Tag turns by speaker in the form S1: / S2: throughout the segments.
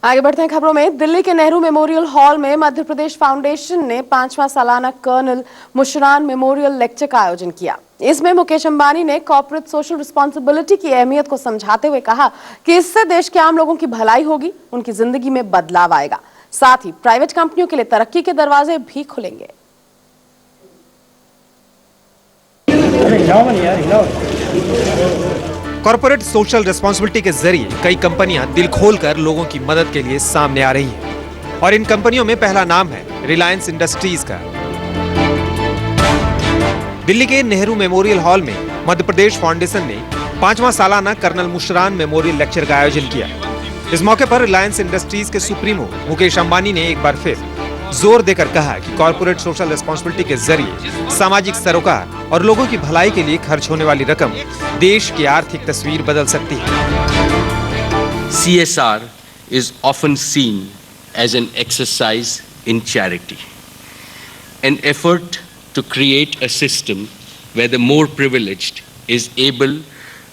S1: आगे बढ़ते हैं खबरों में। दिल्ली के नेहरू मेमोरियल हॉल में मध्य प्रदेश फाउंडेशन ने 5वां सालाना कर्नल मुशर्रान मेमोरियल लेक्चर का आयोजन किया। इसमें मुकेश अंबानी ने कॉर्पोरेट सोशल रिस्पांसिबिलिटी की अहमियत को समझाते हुए कहा कि इससे देश के आम लोगों की भलाई होगी, उनकी जिंदगी में बदलाव आएगा, साथ ही प्राइवेट कंपनियों के लिए तरक्की के दरवाजे भी खुलेंगे।
S2: कॉर्पोरेट सोशल रिस्पांसिबिलिटी के जरिए कई कंपनियां दिल खोलकर लोगों की मदद के लिए सामने आ रही हैं और इन कंपनियों में पहला नाम है रिलायंस इंडस्ट्रीज का। दिल्ली के नेहरू मेमोरियल हॉल में मध्य प्रदेश फाउंडेशन ने 5वां सालाना कर्नल मुशर्रान मेमोरियल लेक्चर का आयोजन किया। इस मौके पर रिलायंस इंडस्ट्रीज के सुप्रीमो मुकेश अंबानी ने एक बार फिर जोर देकर कहा कि कॉर्पोरेट सोशल रिस्पांसिबिलिटी के जरिए सामाजिक सरोकार और लोगों की भलाई के लिए खर्च होने वाली रकम देश की आर्थिक तस्वीर बदल सकती है।
S3: CSR is often seen as an exercise in charity, an effort to create a system where the more privileged is able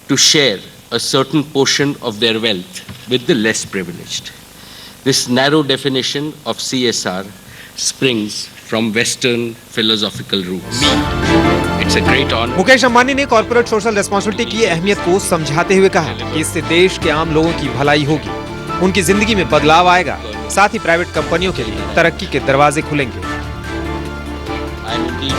S3: to share a certain portion of their wealth with the less privileged. This narrow definition of CSR springs from Western philosophical roots. It's a great honor.
S2: Mukesh Ambani ने corporate social responsibility की अहमियत को समझाते हुए कहा कि इससे देश के आम लोगों की भलाई होगी, उनकी जिंदगी में बदलाव आएगा, साथ ही प्राइवेट कंपनियों के लिए तरक्की के दरवाजे खुलेंगे।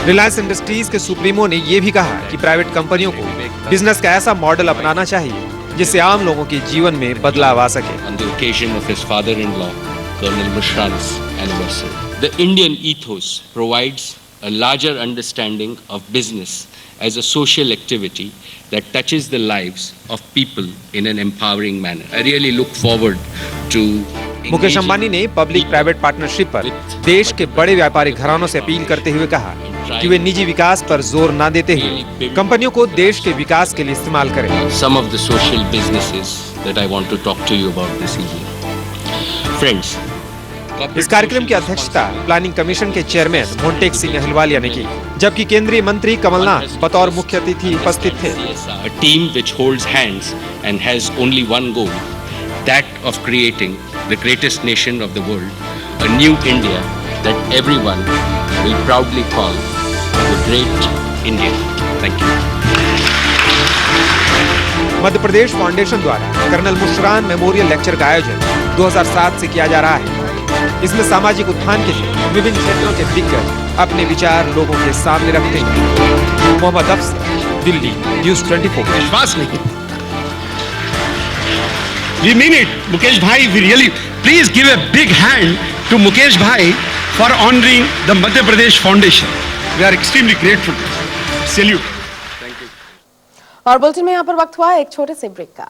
S2: रिलायंस इंडस्ट्रीज के सुप्रीमो ने यह भी कहा कि प्राइवेट कंपनियों को बिजनेस का ऐसा मॉडल अपनाना चाहिए जिससे आम लोगों के जीवन में बदलाव आ सके।
S3: On the occasion of his father-in-law, Colonel Mushran's anniversary, the Indian ethos provides a larger understanding of business as a social activity that touches the lives of people in an empowering manner. I really look forward to
S2: Mukesh Ambani ने public private partnership पर देश के बड़े व्यापारिक घरानों से appeal करते हुए कहा कि वे निजी विकास पर जोर न देते हुए कंपनियों को देश के विकास के लिए इस्तेमाल करें।
S3: Some of the social businesses that I want to talk to you about this evening. Friends,
S2: इस कार्यक्रम की अध्यक्षता प्लानिंग कमीशन के चेयरमैन मोंटेक सिंह अहलवालिया ने की, जबकि केंद्रीय मंत्री कमलनाथ बतौर मुख्य अतिथि उपस्थित थे।
S3: A team which holds hands and has only one goal, that of creating the greatest nation of the world, a new India that everyone will proudly call the Great India. Thank you.
S2: Madhya Pradesh foundation द्वारा colonel मुशर्रान memorial lecture का आयोजन 2007 से किया जा रहा है। इसमें सामाजिक उत्थान के लिए विभिन्न क्षेत्रों के दिग्गज अपने विचार लोगों के सामने रखते हैं। मोहम्मद अफसर, दिल्ली, न्यूज़ 24।
S4: विश्वास नहीं। We mean it, Mukesh Bhai. We really please give a big hand to Mukesh Bhai for honoring the Madhya Pradesh Foundation. We are extremely grateful. Salute.
S1: और बुलेटिन में यहाँ पर वक्त हुआ एक छोटे से ब्रेक का।